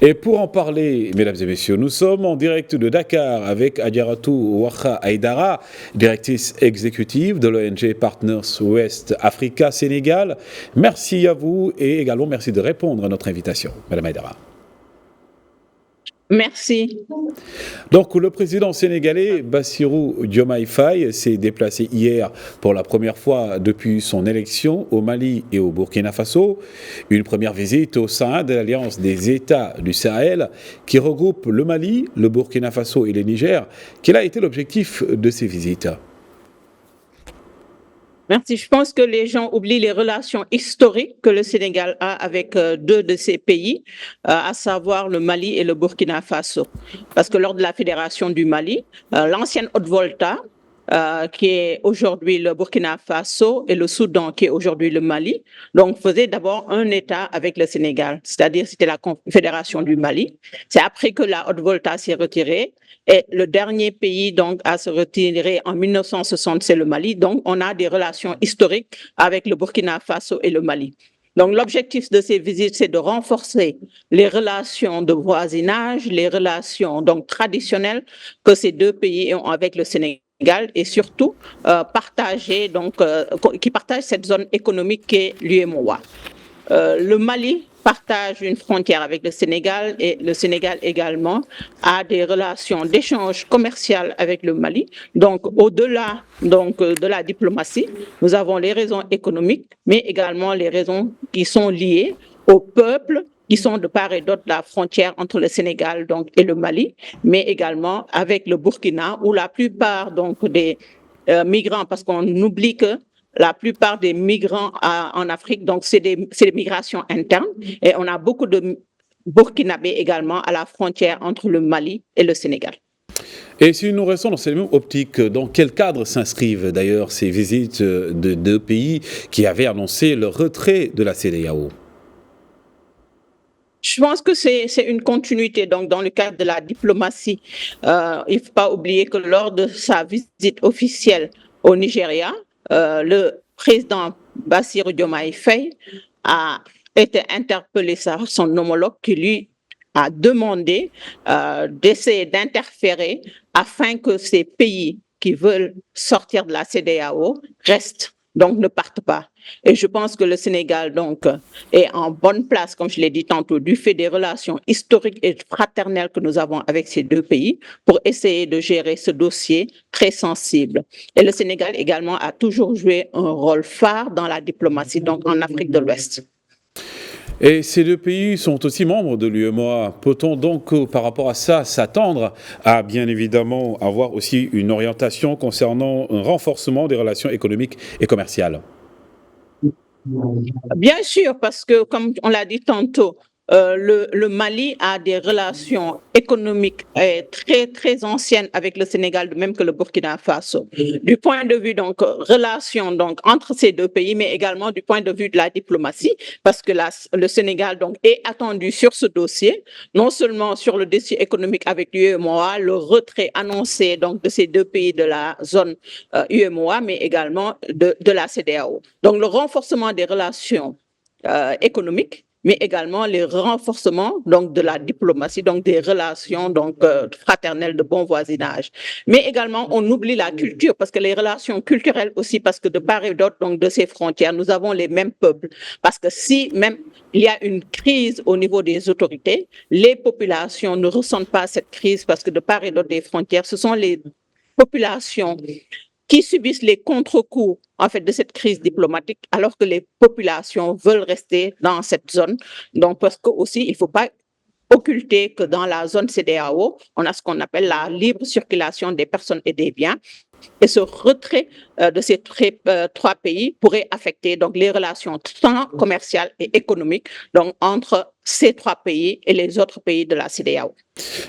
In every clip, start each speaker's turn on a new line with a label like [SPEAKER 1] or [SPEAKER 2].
[SPEAKER 1] Et pour en parler, mesdames et messieurs, nous sommes en direct de Dakar avec Adjaratou Waha Aïdara, directrice exécutive de l'ONG Partners West Africa Sénégal. Merci à vous et également merci de répondre à notre invitation, Madame Aïdara.
[SPEAKER 2] Merci.
[SPEAKER 1] Donc, le président sénégalais Bassirou Diomaye Faye s'est déplacé hier pour la première fois depuis son élection au Mali et au Burkina Faso. Une première visite au sein de l'Alliance des États du Sahel qui regroupe le Mali, le Burkina Faso et le Niger. Quel a été l'objectif de ces visites ?
[SPEAKER 2] Merci. Je pense que les gens oublient les relations historiques que le Sénégal a avec deux de ces pays, à savoir le Mali et le Burkina Faso. Parce que lors de la fédération du Mali, l'ancienne Haute-Volta, qui est aujourd'hui le Burkina Faso, et le Soudan, qui est aujourd'hui le Mali, donc faisait d'abord un État avec le Sénégal, c'est-à-dire c'était la Confédération du Mali. C'est après que la Haute-Volta s'est retirée. Et le dernier pays donc à se retirer en 1960, c'est le Mali. Donc, on a des relations historiques avec le Burkina Faso et le Mali. Donc, l'objectif de ces visites, c'est de renforcer les relations de voisinage, les relations donc traditionnelles que ces deux pays ont avec le Sénégal et surtout qui partagent cette zone économique qu'est l'UEMOA. Le Mali partage une frontière avec le Sénégal et le Sénégal également a des relations d'échange commercial avec le Mali. Donc, au-delà de la diplomatie, nous avons les raisons économiques, mais également les raisons qui sont liées au peuple qui sont de part et d'autre de la frontière entre le Sénégal et le Mali, mais également avec le Burkina, où la plupart des migrants, parce qu'on oublie que la plupart des migrants en Afrique, donc c'est des migrations internes, et on a beaucoup de Burkinabés également à la frontière entre le Mali et le Sénégal.
[SPEAKER 1] Et si nous restons dans cette même optique, dans quel cadre s'inscrivent d'ailleurs ces visites de deux pays qui avaient annoncé le retrait de la CEDEAO ?
[SPEAKER 2] Je pense que c'est une continuité dans le cadre de la diplomatie. Il ne faut pas oublier que lors de sa visite officielle au Nigeria, le président Bassirou Diomaye Faye a été interpellé par son homologue qui lui a demandé d'essayer d'interférer afin que ces pays qui veulent sortir de la CEDEAO restent, donc ne partent pas. Et je pense que le Sénégal est en bonne place, comme je l'ai dit tantôt, du fait des relations historiques et fraternelles que nous avons avec ces deux pays pour essayer de gérer ce dossier très sensible. Et le Sénégal également a toujours joué un rôle phare dans la diplomatie, donc en Afrique de l'Ouest.
[SPEAKER 1] Et ces deux pays sont aussi membres de l'UEMOA. Peut-on donc, par rapport à ça, s'attendre à, bien évidemment, avoir aussi une orientation concernant un renforcement des relations économiques et commerciales ?
[SPEAKER 2] Bien sûr, parce que, comme on l'a dit tantôt, le Mali a des relations économiques très, très anciennes avec le Sénégal, de même que le Burkina Faso. Du point de vue, relation entre ces deux pays, mais également du point de vue de la diplomatie, parce que le Sénégal est attendu sur ce dossier, non seulement sur le dossier économique avec l'UEMOA, le retrait annoncé de ces deux pays de la zone UEMOA, mais également de la CEDEAO. Donc, le renforcement des relations économiques, mais également les renforcements de la diplomatie, des relations fraternelles de bon voisinage. Mais également, on oublie la culture, parce que les relations culturelles aussi, parce que de part et d'autre de ces frontières, nous avons les mêmes peuples. Parce que si même il y a une crise au niveau des autorités, les populations ne ressentent pas cette crise, parce que de part et d'autre des frontières, ce sont les populations qui subissent les contre-coups de cette crise diplomatique, alors que les populations veulent rester dans cette zone. Donc, parce que aussi, il ne faut pas occulter que dans la zone CEDEAO, on a ce qu'on appelle la libre circulation des personnes et des biens. Et ce retrait de ces trois pays pourrait affecter les relations tant commerciales et économiques entre ces trois pays et les autres pays de la CEDEAO.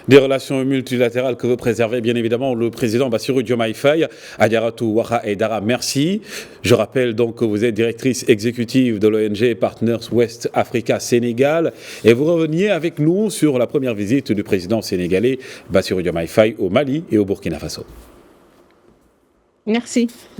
[SPEAKER 1] Des relations multilatérales que veut préserver bien évidemment le président Bassirou Diomaye Faye. Adjaratou Waha Aïdara, merci. Je rappelle que vous êtes directrice exécutive de l'ONG Partners West Africa Sénégal et vous reveniez avec nous sur la première visite du président sénégalais Bassirou Diomaye Faye au Mali et au Burkina Faso.
[SPEAKER 2] Merci.